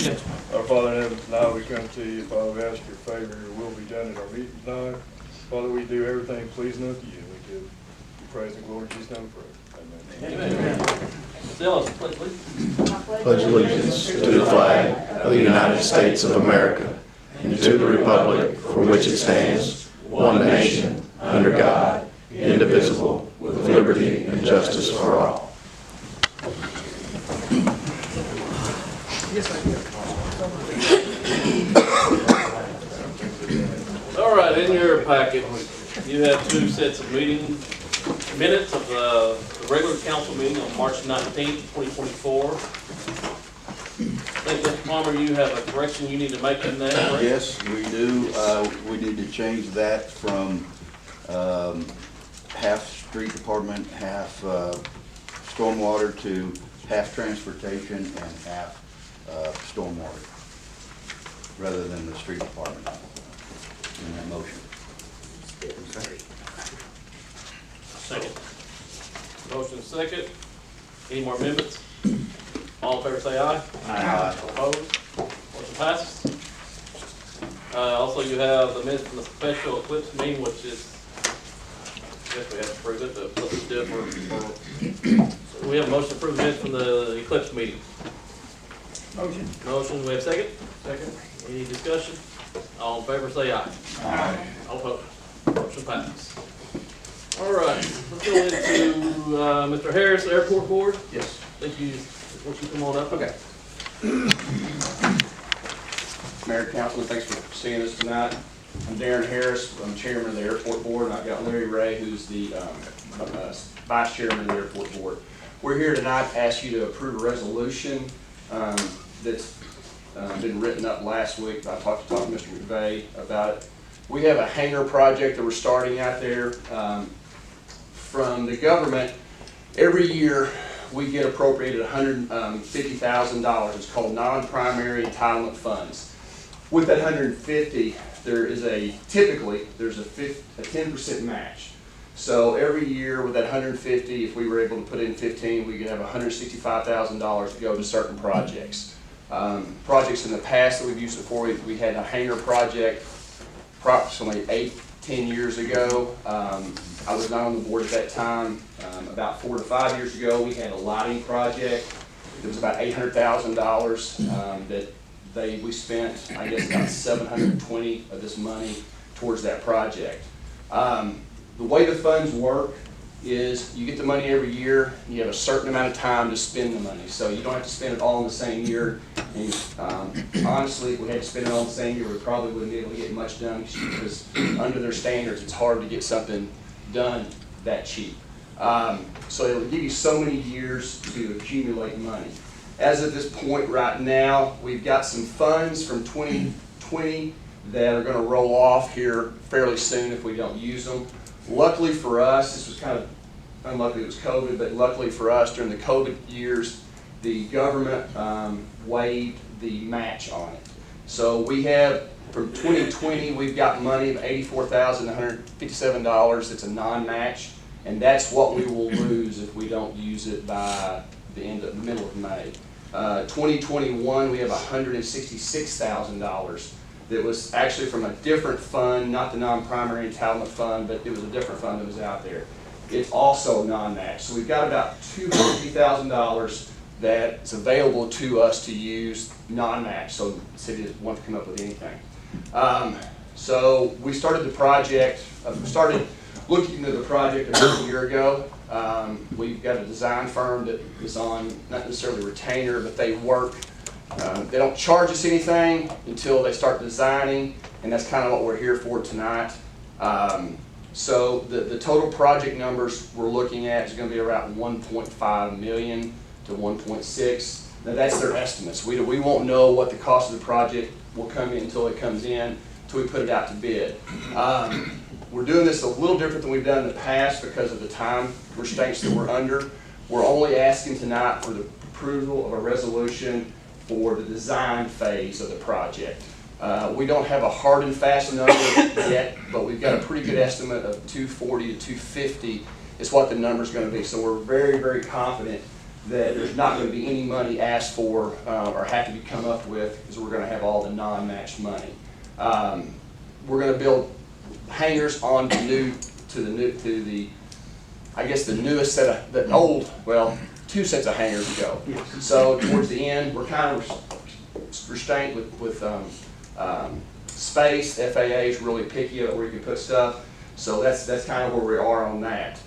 Our Father in heaven, tonight we come to you, Father, we ask your favor, your will be done in our meeting tonight. Father, we do everything pleasing unto you, and we give you praise and glory in Jesus' name we pray. Amen. Amen. Still, please. Pledge allegiance to the flag of the United States of America and to the republic for which it stands, one nation, under God, indivisible, with liberty and justice for all. All right, in your packet, you have two sets of minutes of the regular council meeting on March 19th, 2024. I think, Mr. Palmer, you have a correction you need to make in there, right? Yes, we do. We need to change that from half street department, half stormwater to half transportation and half stormwater, rather than the street department in that motion. Second. Motion is second. Any more amendments? All in favor say aye. Aye. Opposed? Motion passes. Also, you have the minutes from the special eclipse meeting, which is, I guess we have to approve it, but let's do it for we have a motion to approve the minutes from the eclipse meeting. Motion. Motion, we have a second? Second. Any discussion? All in favor say aye. Aye. All opposed? Motion passes. All right, let's go into Mr. Harris, Airport Board. Yes. Thank you. Won't you come on up? Okay. Mayor, Councilman, thanks for seeing us tonight. I'm Darren Harris. I'm chairman of the Airport Board, and I've got Larry Ray, who's the vice chairman of the Airport Board. We're here tonight to ask you to approve a resolution that's been written up last week. I talked to Mr. McVeigh about it. We have a hangar project that we're starting out there from the government. Every year we get appropriated $150,000. It's called non-primary entitlement funds. With that $150,000, there is typically there's a 10% match. So every year with that $150,000, if we were able to put in 15, we could have $165,000 to go to certain projects. Projects in the past that we've used it for, we had a hangar project approximately 8-10 years ago. I was not on the board at that time. About 4 to 5 years ago, we had a lighting project. It was about $800,000 that we spent, I guess, about $720 of this money towards that project. The way the funds work is you get the money every year, and you have a certain amount of time to spend the money. So you don't have to spend it all in the same year. And honestly, if we had to spend it all in the same year, we probably wouldn't be able to get much done because under their standards, it's hard to get something done that cheap. So it'll give you so many years to accumulate money. As of this point right now, we've got some funds from 2020 that are going to roll off here fairly soon if we don't use them. Luckily for us, this was kind of unlucky, it was COVID, but luckily for us, during the COVID years, the government waived the match on it. So we have, from 2020, we've got money of $84,157. It's a non-match, and that's what we will lose if we don't use it by the middle of May. 2021, we have $166,000. That was actually from a different fund, not the non-primary entitlement fund, but it was a different fund that was out there. It's also non-match. So we've got about $250,000 that's available to us to use non-match, so the city doesn't want to come up with anything. So we started the project, started looking into the project about a year ago. We've got a design firm that is on, not necessarily retainer, but they work. They don't charge us anything until they start designing, and that's kind of what we're here for tonight. So the total project numbers we're looking at is going to be around 1.5 million to 1.6. Now that's their estimates. We won't know what the cost of the project will come in until it comes in, until we put it out to bid. We're doing this a little different than we've done in the past because of the time restraints that we're under. We're only asking tonight for the approval of a resolution for the design phase of the project. We don't have a hard and fast number yet, but we've got a pretty good estimate of 240 to 250 is what the number is going to be. So we're very, very confident that there's not going to be any money asked for or have to be come up with, because we're going to have all the non-matched money. We're going to build hangars on the newest set of, the old, well, 2 sets of hangars ago. So towards the end, we're kind of restrained with space. FAA is really picky about where you can put stuff. So that's kind of where we are on that.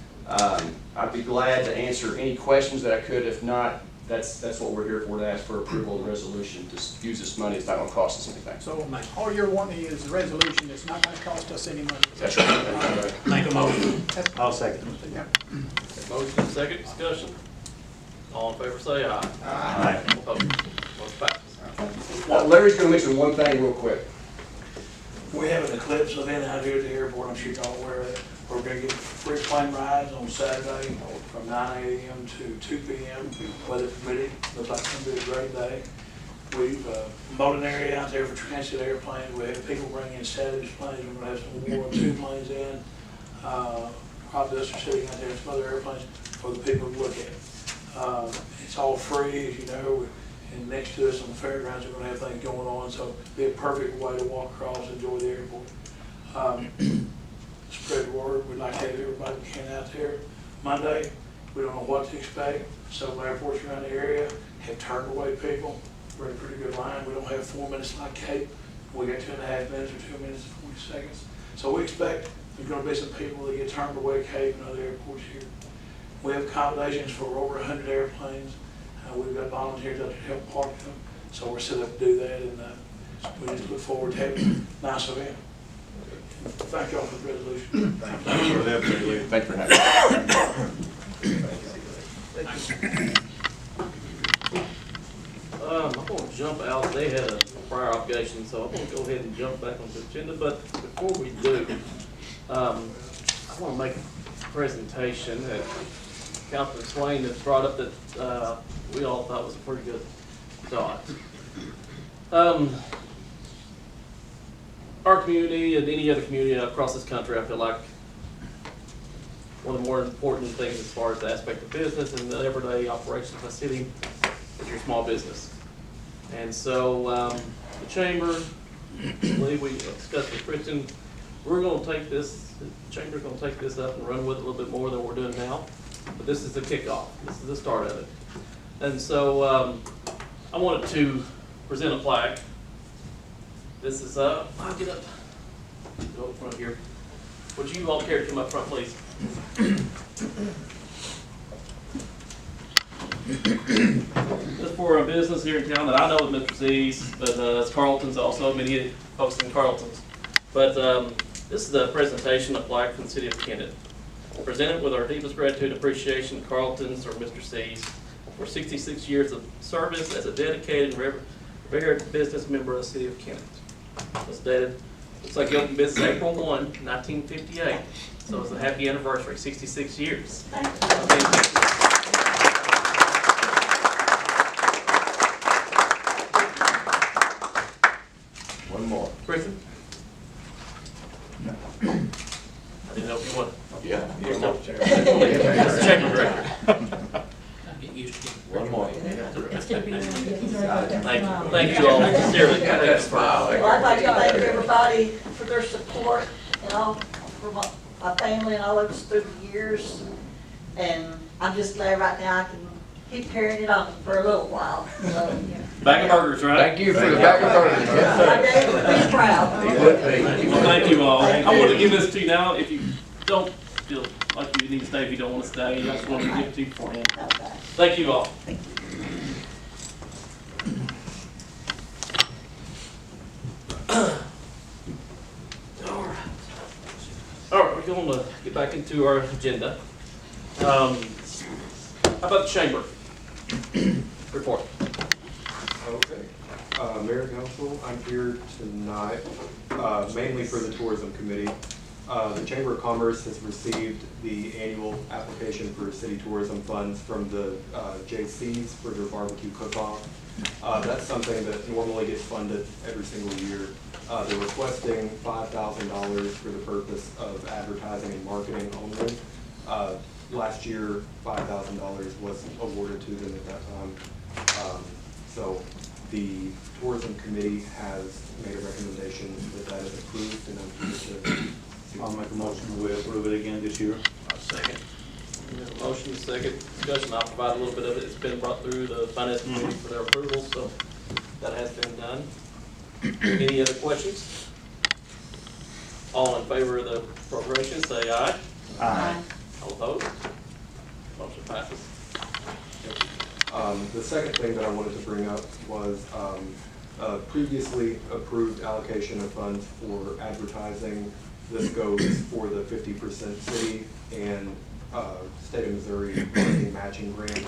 I'd be glad to answer any questions that I could. If not, that's what we're here for, to ask for approval of the resolution to use this money. It's not going to cost us anything. So all you're wanting is the resolution. It's not going to cost us any money. That's right. Make a motion. I'll second. Motion and second discussion. All in favor say aye. Aye. Opposed? Motion passes. Larry's going to mention one thing real quick. We have an eclipse event out here at the airport, I'm sure y'all aware of it. We're gonna get free plane rides on Saturday from 9 a.m. to 2 p.m. Weather permitting, looks like it's gonna be a great day. We've mowed an area out there for transit airplanes. We have people bring in Saturdays planes. We're gonna have some World War II planes in. Crop dusters sitting out there, some other airplanes for the people to look at. It's all free, as you know. And next to us on the fairgrounds, we're gonna have things going on, so it'll be a perfect way to walk across, enjoy the airport. Spread the word, we'd like to have everybody that can out there. Monday, we don't know what to expect. Some airports around the area have turned away people. We're in a pretty good line. We don't have 4 minutes like Cape. We got 2.5 minutes or 2 minutes and 40 seconds. So we expect there's gonna be some people that get turned away Cape and other airports here. We have accommodations for over 100 airplanes. We've got volunteers out there to help park them, so we're set up to do that, and we just look forward to having a nice event. Thank y'all for the resolution. Thank you for that, Bailey. Thank you for having me. I'm gonna jump out. They had a prior obligation, so I'm gonna go ahead and jump back on the agenda. But before we do, I wanna make a presentation that Councilman Swain has brought up that we all thought was a pretty good thought. Our community and any other community across this country, I feel like one of the more important things as far as the aspect of business and the everyday operations of the city is your small business. And so the chamber, I believe we discussed with Christian, we're going to take this, the chamber's going to take this up and run with it a little bit more than we're doing now. But this is the kickoff. This is the start of it. And so I wanted to present a plaque. This is, I'll get up front here. Would you all care to come up front, please? This is for a business here in town that I know is Mr. C's, but it's Carlton's also, many folks in Carlton's. But this is a presentation of plaque from the city of Kennett. Presented with our deepest gratitude and appreciation to Carlton's or Mr. C's for 66 years of service as a dedicated and revered business member of the city of Kennett. It's dated, looks like you opened business April 1, 1958. So it's a happy anniversary, 66 years. One more. Griffin? I didn't know if you wanted. Yeah. Mr. Chamber Director. One more. Thank you all sincerely. Well, I'd like to thank everybody for their support and all, for my family and all of us through the years. And I'm just glad right now I can keep carrying it on for a little while. So, Bag of burgers, right? Thank you for the bag of burgers. my dad would be proud. Well, thank you all. I want to give this to you now. If you don't feel like you need to stay, if you don't want to stay, I just want to give it to you beforehand. Okay. Thank you all. All right, we're going to get back into our agenda. How about the chamber? Report. Okay. Mayor Council, I'm here tonight mainly for the Tourism Committee. The Chamber of Commerce has received the annual application for city tourism funds from the JCs for their barbecue cook-off. That's something that normally gets funded every single year. They're requesting $5,000 for the purpose of advertising and marketing only. Last year, $5,000 was awarded to them at that time. So the tourism committee has made a recommendation that that is approved, and I'm here to. I'll make a motion we approve it again this year. Second. We have a motion, second discussion. I'll provide a little bit of it. It's been brought through the finance committee for their approval, so that has been done. Any other questions? All in favor of the appropriation, say aye. Aye. All opposed? Motion passes. The second thing that I wanted to bring up was previously approved allocation of funds for advertising. This goes for the 50% city and state of Missouri marketing matching grant.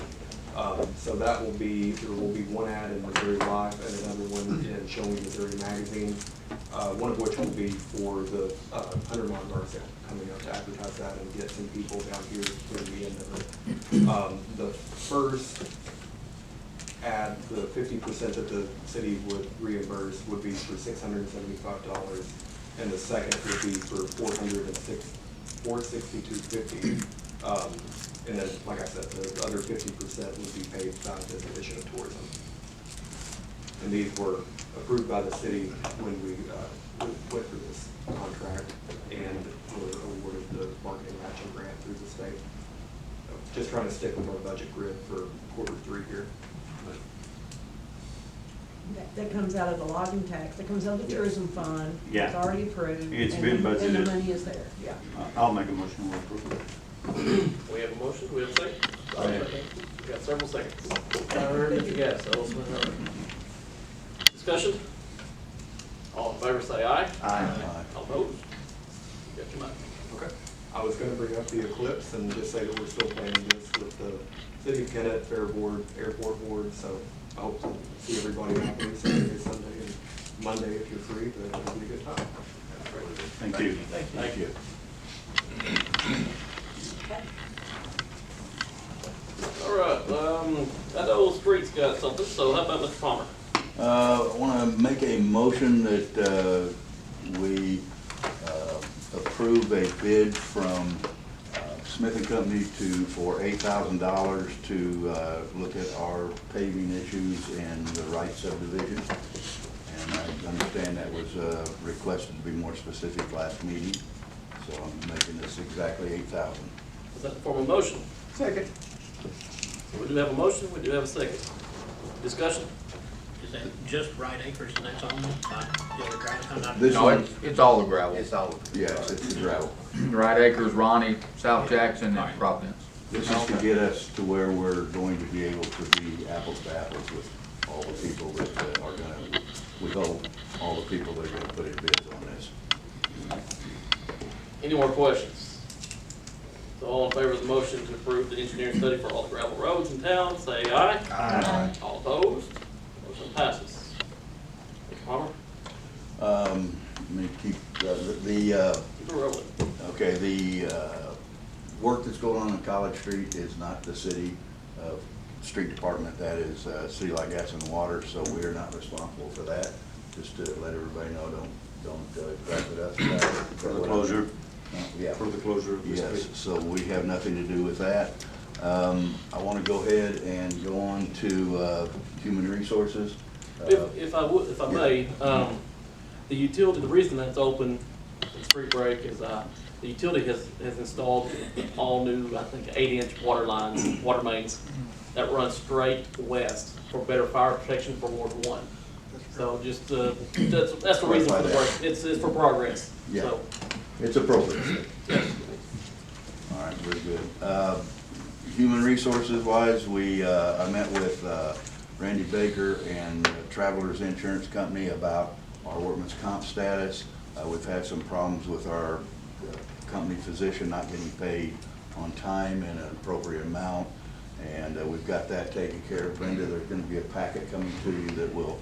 So that will be, there will be one ad in Missouri Life and another one in Show Me Missouri Magazine, one of which will be for the 100-mile yard sale, coming up to advertise that and get some people down here to the end of it. The first ad, the 50% that the city would reimburse would be for $675, and the second would be for $462.50. And then, like I said, the other 50% would be paid by the Division of Tourism. And these were approved by the city when we went through this contract and were awarded the marketing matching grant through the state. So just trying to stick with our budget grid for Q3 here. That comes out of the lodging tax, that comes out of the tourism fund. Yeah. It's already approved. It's and been the- And budgeted. the money is there, yeah. I'll make a motion we approve it. We have a motion, we have a second. We got several seconds. Third, if you guess, discussion? All in favor, say aye. Aye. All opposed? You got your money. Okay. I was going to bring up the eclipse and just say that we're still planning this with the City of Kennett, Fair Board, Airport Board, so I hope to see everybody out there Saturday, Sunday, and Monday if you're free, but it'll be a good time. Thank you. Thank you. All right, I know Street's got something, so how about Mr. Palmer? I want to make a motion that we approve a bid from Smith and Company for $8,000 to look at our paving issues in the Wright subdivision. And I understand that was requested to be more specific last meeting, so I'm making this exactly $8,000. Is that the form of motion? Second. So we do have a motion, we do have a second. Discussion? Is that just Right Acres and that's on the other gravel? This No, one, it's all the gravel. yes, it's the gravel. Right Acres, Ronnie, South Jackson, and Providence. This is to get us to where we're going to be able to be apples to apples with all the people that are going to, we hope, all the people that are going to put in bids on this. Any more questions? So all in favor of the motion to approve the engineering study for all the gravel roads in town, say aye. Aye. All opposed? Motion passes. Mr. Palmer? Let me keep, Keep it rolling. okay, the work that's going on College Street is not the city street department, that is City Light, Gas and Water, so we are not responsible for that. Just to let everybody know, don't grab it up. For the closure? Yeah. For the closure of the Yes, street. so we have nothing to do with that. I want to go ahead and go on to Human Resources. If I may, the utility, the reason that's open, it's free break, is the utility has installed all new, I think, 8-inch water lines, water mains that run straight west for better fire protection for Ward 1. So just, that's the reason for the break. It's for progress. Yeah. So, It's appropriate. All right, very good. Human Resources wise, I met with Randy Baker and Travelers Insurance Company about our workman's comp status. We've had some problems with our company physician not getting paid on time and an appropriate amount, and we've got that taken care of. Brenda, there's going to be a packet coming to you that will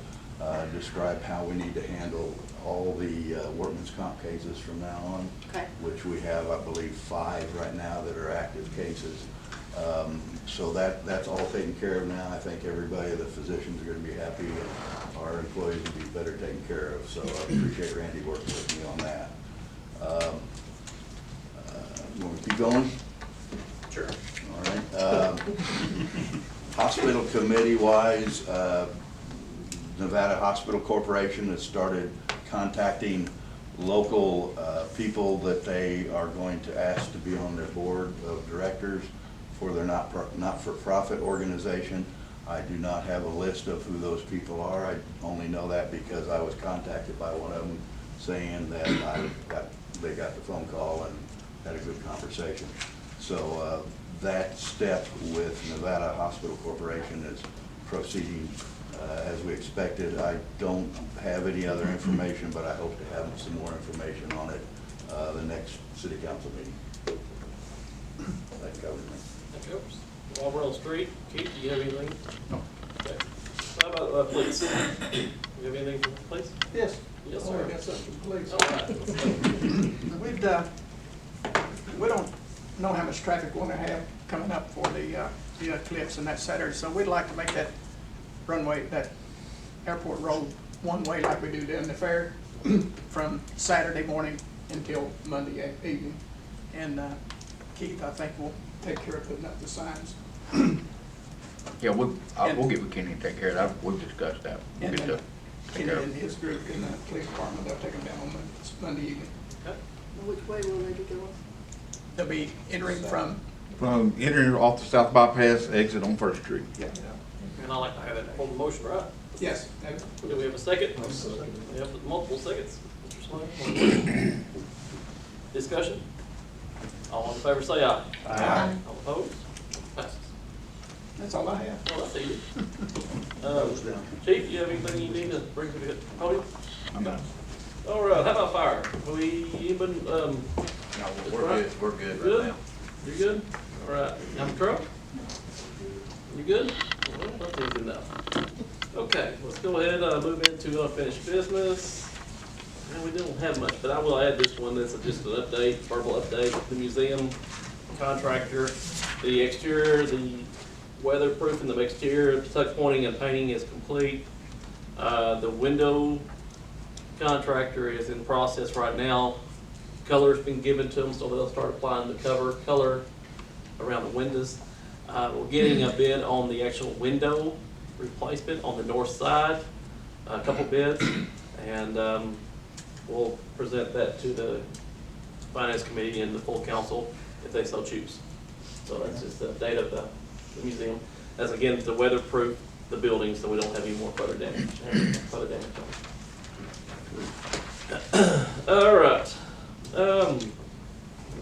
describe how we need to handle all the workman's comp cases from now on, Okay. which we have, I believe, 5 right now that are active cases. So that's all taken care of now. I think everybody, the physicians are going to be happy, and our employees will be better taken care of. So I appreciate Randy working with me on that. You want to keep going? sure. Hospital committee-wise, Nevada Hospital Corporation has started contacting local people that they are going to ask to be on their board of directors for their not-for-profit organization. I do not have a list of who those people are. I only know that because I was contacted by one of them saying that they got the phone call and had a good conversation. So that step with Nevada Hospital Corporation is proceeding as we expected. I don't have any other information, but I hope to have some more information on it the next city council meeting. That covers me. That covers. While we're on the street, Keith, do you have anything? No. Okay. How about police? Do you have anything for police? Yes. Yes, Oh, sir. I got something, please. All right. We don't know how much traffic we're gonna have coming up for the eclipse and that Saturday, so we'd like to make that runway, that airport road one-way like we do down the fair from Saturday morning until Monday evening. And Keith, I think, will take care of putting up the signs. Yeah, we'll get with Kenny and take care of that. We've discussed that. We'll And get then to take Kenny care of and it. his group in the police department, they'll take them down on Monday evening. Okay. Which way will they be going? They'll be entering from, Entering off the South Bypass, exit on First Street. yeah, And I'd like to have that for the motion, right? yes. Do we have a second? We have multiple seconds. Mr. Slade? Discussion? All in favor say aye. Aye. All opposed? Passes. That's all I have. Well, that's easy. Chief, you have anything you need to bring to the podium? I'm done. All right, how about fire? Even, No, we're good good? right now. You good? All right, I'm truck? You good? Well, that's easy enough. Okay, let's go ahead, move into unfinished business. And we don't have much, but I will add this one, that's just an update, verbal update, the museum contractor, the exterior, the weatherproofing the exterior, tuck pointing and painting is complete. The window contractor is in process right now. Color's been given to them, so they'll start applying the color around the windows. We're getting a bid on the actual window replacement on the north side, a couple bids, and we'll present that to the finance committee and the full council if they so choose. So that's just the update of the museum. As again, to weatherproof the building so we don't have any more further damage. All right.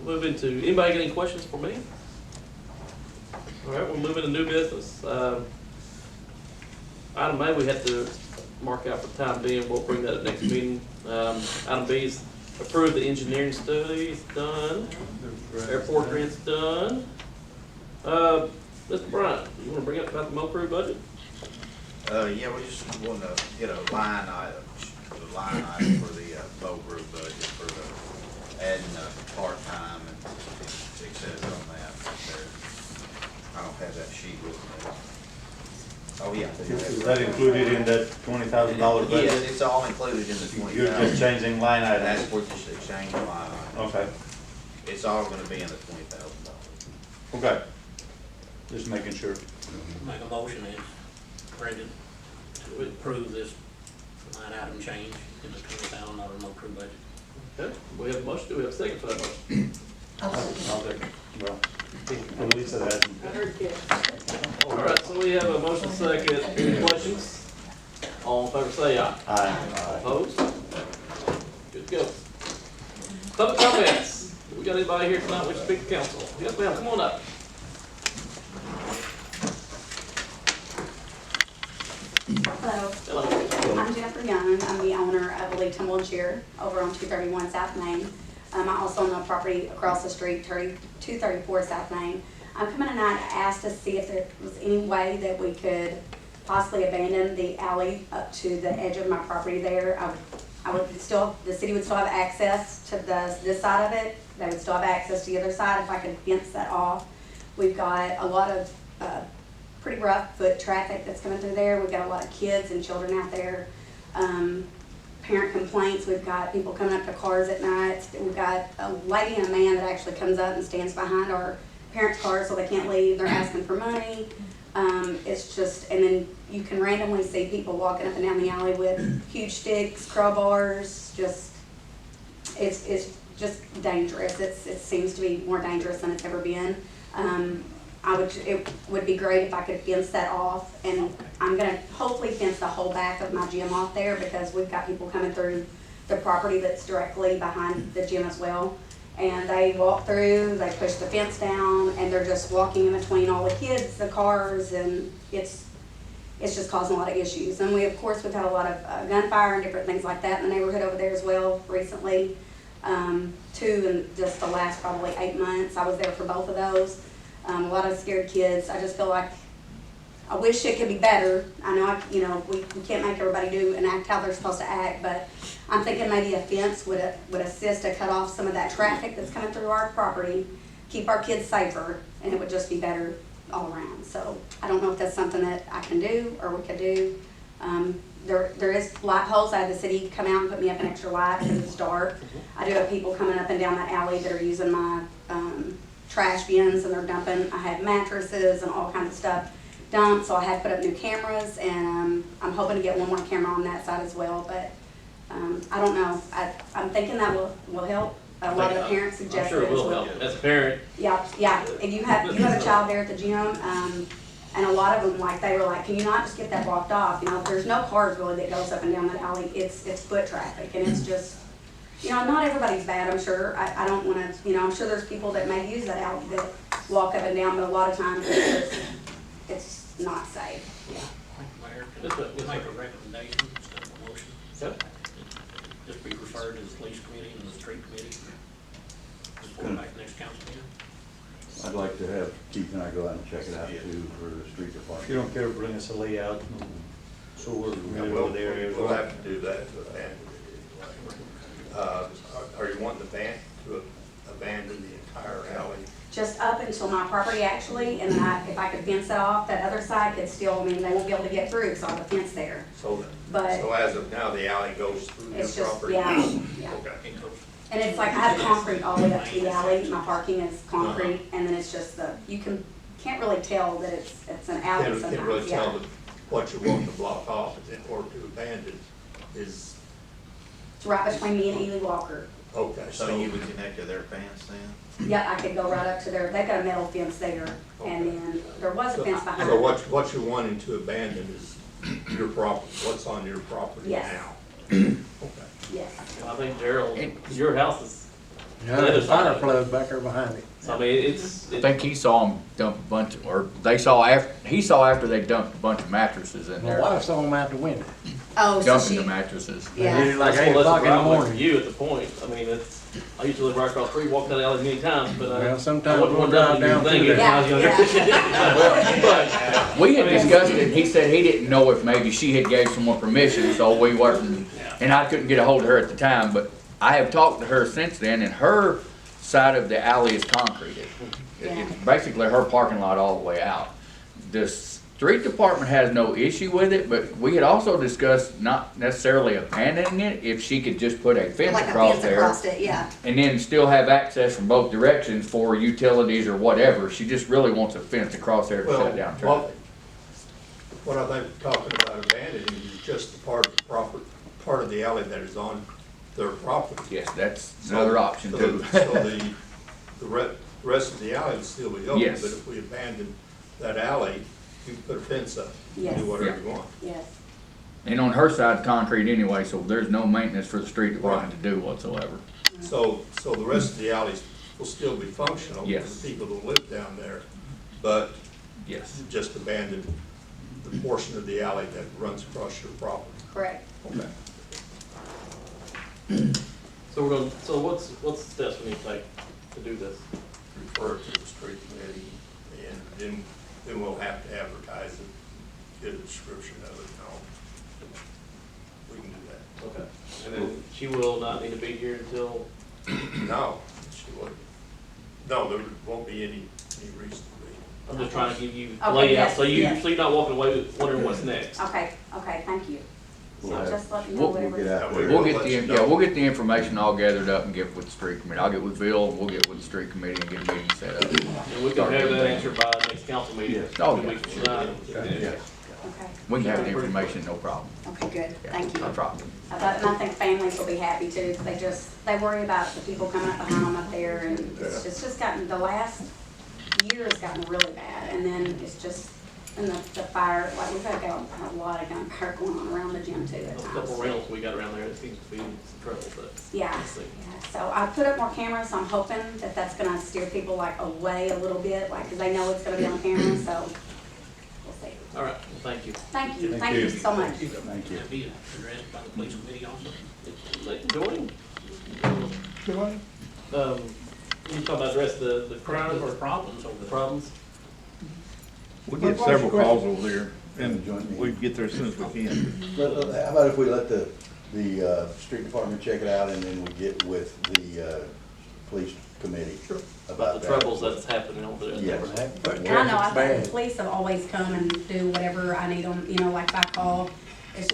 Move into, anybody got any questions for me? All right, we'll move into new business. Item A, we have to mark out for the time being. We'll bring that up next meeting. Item B is approve the engineering study. It's done. Airport grant's done. Mr. Bryant, you want to bring up about the MOCRU budget? Yeah, we just want to get a line item for the MOCRU budget for the adding part-time and it says on that there. I don't have that sheet with me. Oh, yeah. Is that included in that $20,000 budget? Yes, it's all included in the 20,000. You're just changing line items? That's what just exchanging line items. Okay, It's all gonna be in the $20,000. okay. Just making sure. Make a motion then, Brendan, to approve this line item change in the $20,000 MOCRU budget. Okay, we have a motion. Do we have a second for that motion? I'll take it. Well, Lisa hasn't. I heard it. All right, so we have a motion second. Any questions? All in favor say aye. Aye. Opposed? Good to go. Public comments. We got anybody here tonight wish to speak to council? Yes, ma'am, come on up. Hello, Hello. I'm Jennifer Young. I'm the owner of Elite Tumble and Cheer over on 231 South Main. I also own a property across the street, 234 South Main. I'm coming tonight to ask to see if there was any way that we could possibly abandon the alley up to the edge of my property there. I would still, the city would still have access to this side of it. They would still have access to the other side if I could fence that off. We've got a lot of pretty rough foot traffic that's coming through there. We've got a lot of kids and children out there. Parent complaints. We've got people coming up to cars at night. We've got a lady and a man that actually comes up and stands behind our parents' cars so they can't leave. They're asking for money. It's just, and then you can randomly see people walking up and down the alley with huge sticks, crowbars, it's just dangerous. It seems to be more dangerous than it's ever been. It would be great if I could fence that off, and I'm gonna hopefully fence the whole back of my gym off there, because we've got people coming through the property that's directly behind the gym as well. And they walk through, they push the fence down, and they're just walking in between all the kids, the cars, and it's just causing a lot of issues. And we've had a lot of gunfire and different things like that in the neighborhood over there as well recently. Two in just the last probably 8 months. I was there for both of those. A lot of scared kids. I just feel like I wish it could be better. I know we can't make everybody do and act how they're supposed to act, but I'm thinking maybe a fence would assist to cut off some of that traffic that's coming through our property, keep our kids safer, and it would just be better all around. So I don't know if that's something that I can do or we could do. There is light poles. I had the city come out and put me up an extra light because it's dark. I do have people coming up and down that alley that are using my trash bins, and they're dumping. I have mattresses and all kinds of stuff dumped, so I had put up new cameras, and I'm hoping to get one more camera on that side as well. But I don't know. I'm thinking that will help. A lot of the parents suggested it I'm sure it as will well. help. As a parent. Yeah. And you have a child there at the gym, and a lot of them, they were like, can you not just get that blocked off? There's no cars really that goes up and down that alley. It's foot traffic, and it's just, not everybody's bad, I'm sure. I don't want to, I'm sure there's people that may use that alley that walk up and down, but a lot of times it's not safe. Yeah. Mayor, can we make a recommendation instead of a motion? Yep. Just be referred to the police committee and the street committee. Just pull it back next council meeting. I'd like to have Keith and I go out and check it out too for the street If you department. don't care, bring us a layout, so we're Yeah, familiar with the area. we'll have to do that to abandon it. Are you wanting the to abandon the entire alley? Just up until my property actually, and then if I could fence it off, that other side could still, they won't be able to get through because I have a fence there. So But as of now, the alley goes through your it's just, property? yeah. Okay. And it's I have concrete all the way up to the alley. My parking is concrete, and then it's just you can't really tell that it's an alley Can't sometimes. really Yeah. tell that what you want to block off or to abandon is, It's right between me and Ely Walker. okay, So you would connect to their fence then? Yeah, I could go right up to there. They've got a metal fence there, and then there was a fence behind. So what you're wanting to abandon is your property, what's on your property Yes. now? Okay. Yes. I think Gerald, your house is. Yeah, there's fire plug back there behind it. So I mean, it's. I think he saw them dump a bunch, or he saw after they dumped a bunch of mattresses in My there. wife saw them out the window. Oh, so Dumping she. the mattresses. Yeah. They did it like That's 8 o'clock in the driveway for morning. you at the point. I mean, I used to live right across the street, walked that alley many times, but Well, I sometimes wasn't we'll one drive down to down do anything through when I was there. younger. But, We had discussed it, and he said he didn't know if maybe she had gave someone permission, so we weren't, and I couldn't get a hold of her at the time, but I have talked to her since then, and her side of the alley is concreted. It's basically her parking lot all the way out. The street department has no issue with it, but we had also discussed not necessarily abandoning it, if she could just put a fence Like a across fence there. across it, yeah. And then still have access from both directions for utilities or whatever. She just really wants a fence across there to Well, shut down traffic. what I think we're talking about abandoning is just the part of the alley that is on their property. Yes, that's another option So too. the rest of the alley would still be open, Yes. but if we abandon that alley, you can put a fence up, Yes. do whatever you want. Yes. And on her side, concrete anyway, so there's no maintenance for the street department to do whatsoever. So the rest of the alleys will still be functional for Yes. the people that live down there, but Yes. just abandon the portion of the alley that runs across your property. Correct. Okay. So what's the steps we need to take to do this? Refer it to the street committee, and then we'll have to advertise it, get a description of it, and all. We can do that. Okay. And then she will not need to be here until. No, she wouldn't. No, there won't be any reason to be. I'm just trying to give you Okay, layout, yes, so yes. you're not walking away wondering what's next. Okay, thank you. So just let me know We'll whatever. get out there. We'll get the information all gathered up and get with the street committee. I'll get with Bill, and we'll get with the street committee and get a meeting set up. And we can have that answer by next council meeting. Oh, 2 yeah. weeks from tonight. Okay, We can have the information, no problem. okay, good, Yeah, thank you. no problem. And I think families will be happy too, 'cause they worry about the people coming up behind them up there, and it's just gotten, the last year has gotten really bad, and then it's just, and the fire, like, we've got a lot of gunfire going on around the gym too at Those times. couple rentals we got around there, it seems to be some trouble, but. Yeah, let's see. yeah, so I put up more cameras, so I'm hoping that that's gonna steer people like away a little bit, like, 'cause they know it's gonna be on camera, so we'll see. All right, well, thank you. Thank you so much. Thank you. That'd be addressed by the police committee also. Like, Jordan? You talking about address the crimes or Problems over the there. problems? We get several calls over there, and we get there as soon as we can. How about if we let the street department check it out, and then we get with the police committee About the troubles that's happening over there. Yes. And I know, I think the police have always come and do whatever I need them, you know, like if I call.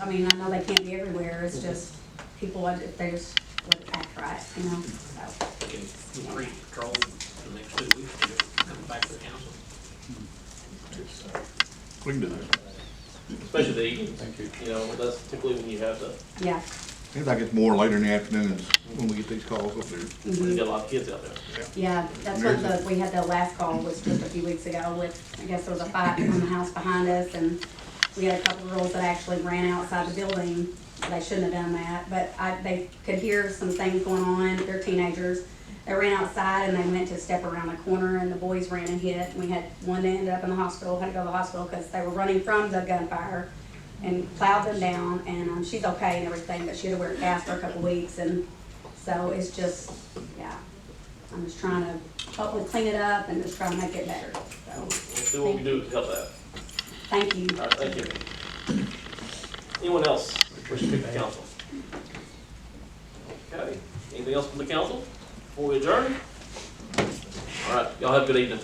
I mean, I know they can't be everywhere, it's just people, if they just would act right, you know, so. Can increase patrol the next 2 weeks, come back to the council. We can do that. Especially the evenings. You know, that's typically when you have the, Yeah. Seems like it's more later in the afternoons when we get these calls up there. you got a lot of kids out there. Yeah, that's what we had the last call was just a few weeks ago with, I guess there was a fight on the house behind us, and we had a couple of girls that actually ran outside the building. They shouldn't have done that, but they could hear some things going on. They're teenagers. They ran outside and they went to step around the corner, and the boys ran and hit. We had one that ended up in the hospital, had to go to the hospital because they were running from the gunfire, and plowed them down. And she's okay and everything, but she had to wear a cast for a couple weeks, and so it's just, yeah. I'm just trying to hopefully clean it up and just try to make it better. So, Let's do what we do to help that. thank you. All right, thank you. Anyone else wish to speak to council? Okay, anything else from the council before we adjourn? All right, y'all have a good evening.